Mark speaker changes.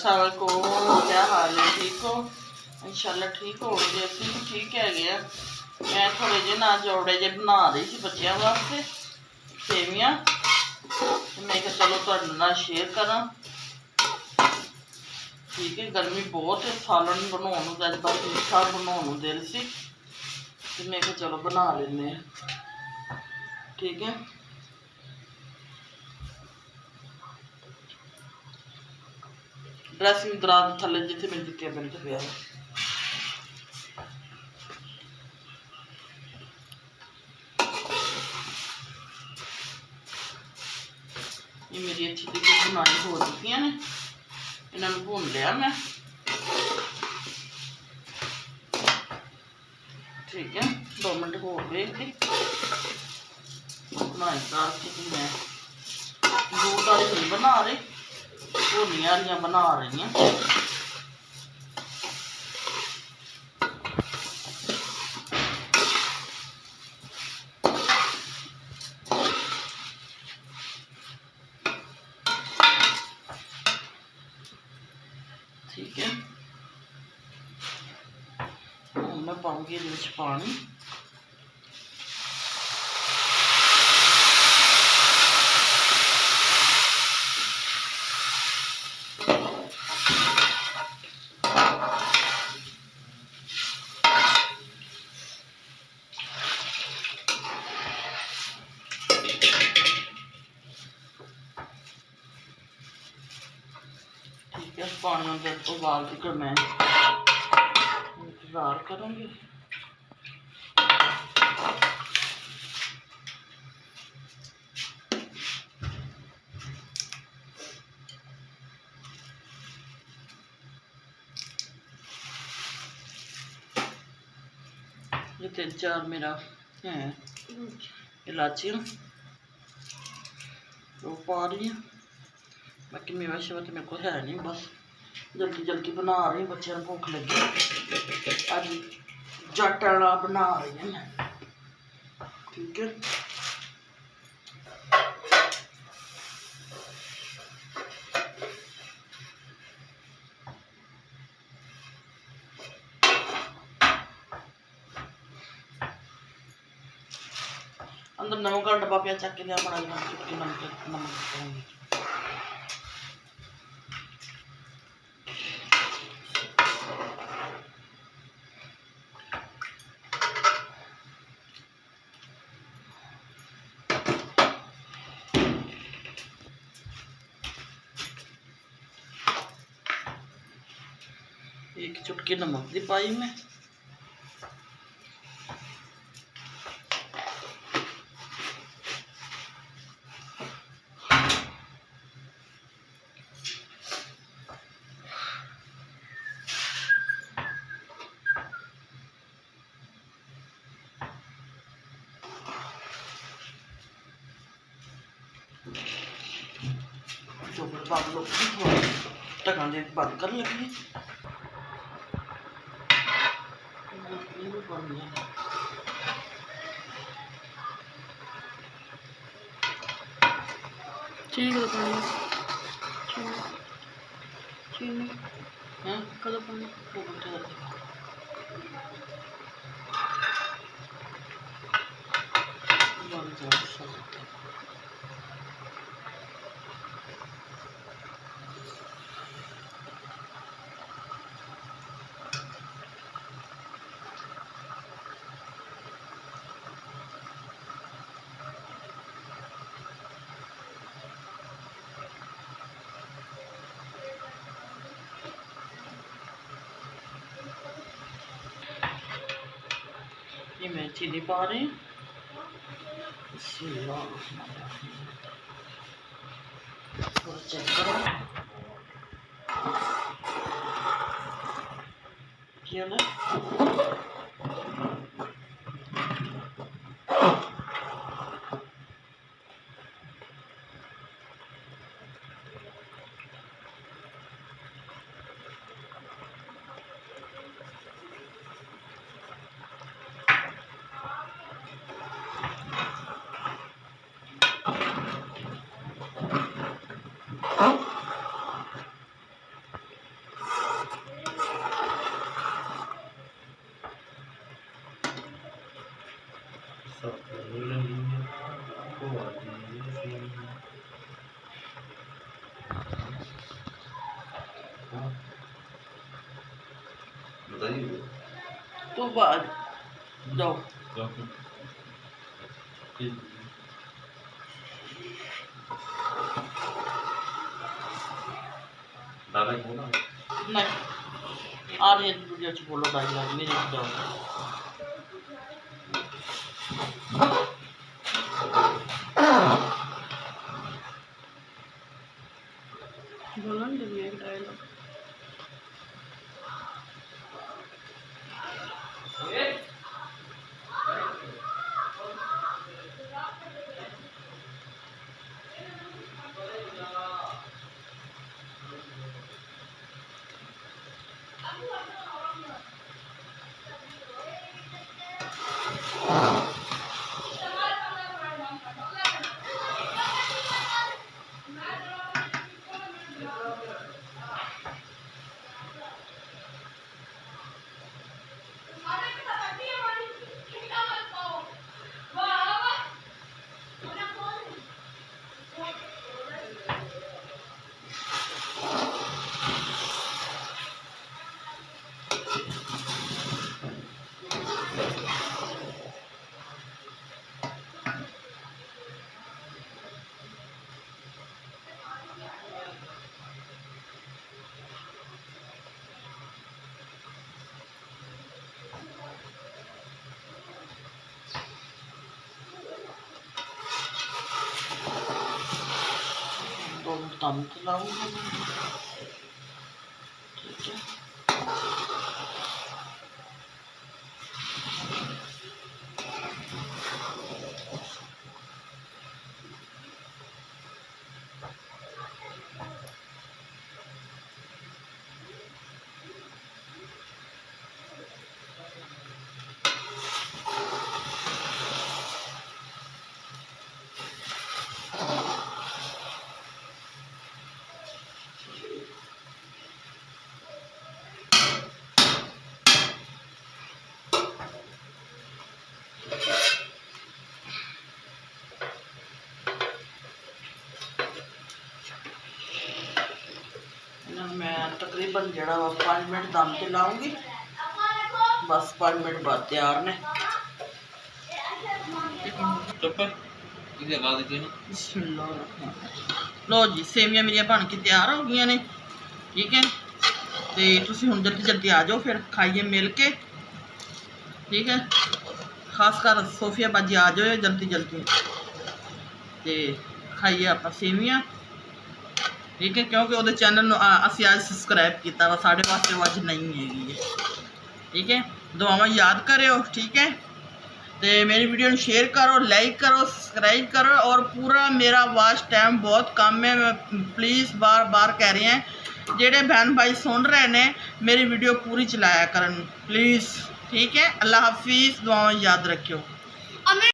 Speaker 1: अस्सलाम वालेकुम, क्या हाल है? ठीक हो? इंशाल्लाह ठीक हो गए। असं तो ठीक है गया। मैं थोड़े जे ना जोड़े जे बना रही थी बच्चों वास्ते सेवियां, मैं कहा चलो तुहाडे नाल शेयर करा। ठीक है, गर्मी बहुत है, सालन बनाने का बस मीठा बनाने दिल से, तो मैं कहा चलो बना लेने। ठीक है, ड्रेसिंग दराज थले जिथे मैं जुतियां पहन के पिया। ये मेरी अच्छी तरीके बुनाई हो चुकी ने, इन्होंने भून लिया मैं। ठीक है, 2 मिनट हो गए थी बुनाई करके। मैं दूध वाली नहीं बना रही, भुनी वालियां बना रही हैं। ठीक है, मैं पाऊंगी ये पानी। ठीक है, पानी जब उबाल कर मैं इंतज़ार करूँगी। ये 3-4 मेरा है इलायचियाँ वो पा रही हैं। बाकी मेवा शेवा तो मेरे को है नहीं, बस जल्दी जल्दी बना रही हूँ, बच्चों को भूख लगी। अज जट वाला बना रही है मैं। ठीक है, अंदर नमक का डब्बा पिया, चक के लिया बड़ा चुटकी नमक पाऊंगी। एक चुटकी नमक दी पाई मैं। जो बर्बाद लोग ढक्कन दे बंद कर लगी।
Speaker 2: चीनी कदों पानी? चीनी कदों पानी?
Speaker 1: 2 घंटे ये मैं चीनी पा रही हूँ। थोड़ा चेक करो क्या ना।
Speaker 3: बताइए।
Speaker 1: तो बाद जाओ।
Speaker 3: दादा ही बोला
Speaker 1: नहीं आ रही है वीडियो च बोलो डायलॉग मेरे जाओ।
Speaker 2: बोलना नहीं जब एक डायलॉग
Speaker 1: दम चलाऊंगी ठीक है। मैं तकरीबन जड़ा 5 मिनट दम ते लाऊंगी बस 5 मिनट बाद तैयार ने। लो जी सेवियां मेरिया बन के तैयार हो गई ने ठीक है। तो तुम हुण जल्दी जल्दी आ जाओ फिर खाइए मिल के ठीक है। खासकर सोफिया बाजी आ जाओ जल्दी जल्दी तो खाइए आप सेवियां ठीक है। क्योंकि वो चैनल असी आज सबसक्राइब किया वा साढ़े वास्ते वो अज नहीं हैगी ठीक है। दुआवां याद करो ठीक है। तो मेरी वीडियो शेयर करो लाइक करो सब्सक्राइब करो और पूरा मेरा वॉच टाइम बहुत कम है। मैं प्लीज़ बार बार कह रही हैं जेडे बहन भाई सुन रहे ने मेरी वीडियो पूरी चलाया करन प्लीज़ ठीक है। अल्लाह हाफिज़ दुआवां याद रखियो।